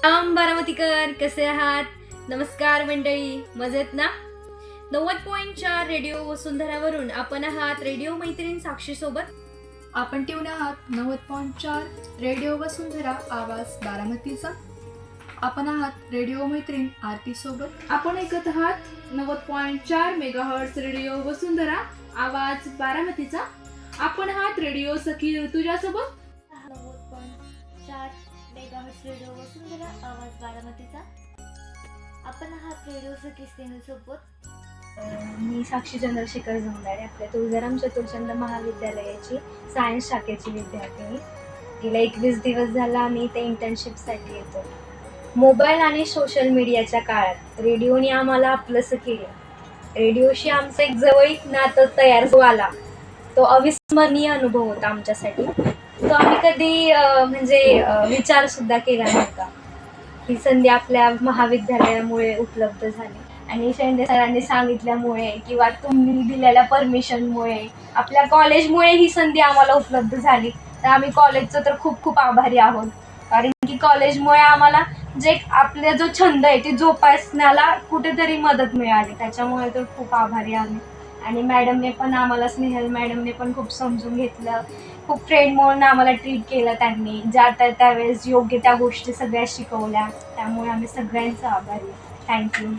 बारामतीकर कसे आहात? नमस्कार मंडळी, मजेत ना? 90.4 रेडिओ वसुंधरावरून आपण आहात रेडिओ मैत्रीण साक्षी सोबत. आपण ट्यून आहात 90.4 रेडिओ वसुंधरा आवाज बारामतीचा. आपण आहात रेडिओ मैत्रीण आरती सोबत. आपण ऐकत आहात 90.4 मेगाहर्ट्झ रेडिओ वसुंधरा आवाज बारामतीचा. आपण आहात रेडिओ सखी ऋतुजा सोबत. 90.4 मेगाहर्ट्झ रेडिओ वसुंधरा आवाज बारामतीचा. आपण आहात रेडिओ सखी सोबत. मी साक्षी चंद्रशेखर झोंडाडे, आपल्या तुळजाराम चतुर्चंद महाविद्यालयाची सायन्स शाखेची विद्यार्थिनी. गेल्या 21 दिवस झाला आम्ही इथे इंटर्नशिपसाठी येतो. मोबाईल आणि सोशल मीडियाच्या काळात रेडिओने आम्हाला आपलंसं केलं. रेडिओशी आमचं एक जवळीक नातं तयार झाला. तो अविस्मरणीय अनुभव होता आमच्यासाठी. तो आम्ही कधी विचारसुद्धा केला नव्हता. ही संधी आपल्या महाविद्यालयामुळे उपलब्ध झाली आणि शेंडे सरांनी सांगितल्यामुळे किंवा तुम्ही दिलेल्या परमिशनमुळे, आपल्या कॉलेजमुळे ही संधी आम्हाला उपलब्ध झाली. तर आम्ही कॉलेजचं तर खूप खूप आभारी आहोत, कारण की कॉलेजमुळे आम्हाला आपला जो छंद आहे ते जोपासण्याला कुठेतरी मदत मिळाली. त्याच्यामुळे तर खूप आभारी आम्ही. आणि मॅडमने पण आम्हाला, स्नेहल मॅडमने पण खूप समजून घेतलं, खूप फ्रेंड म्हणून आम्हाला ट्रीट केलं. त्यांनी ज्या त्यावेळेस योग्य त्या गोष्टी सगळ्या शिकवल्या. त्यामुळे आम्ही सगळ्यांचं आभारी. थँक्यू.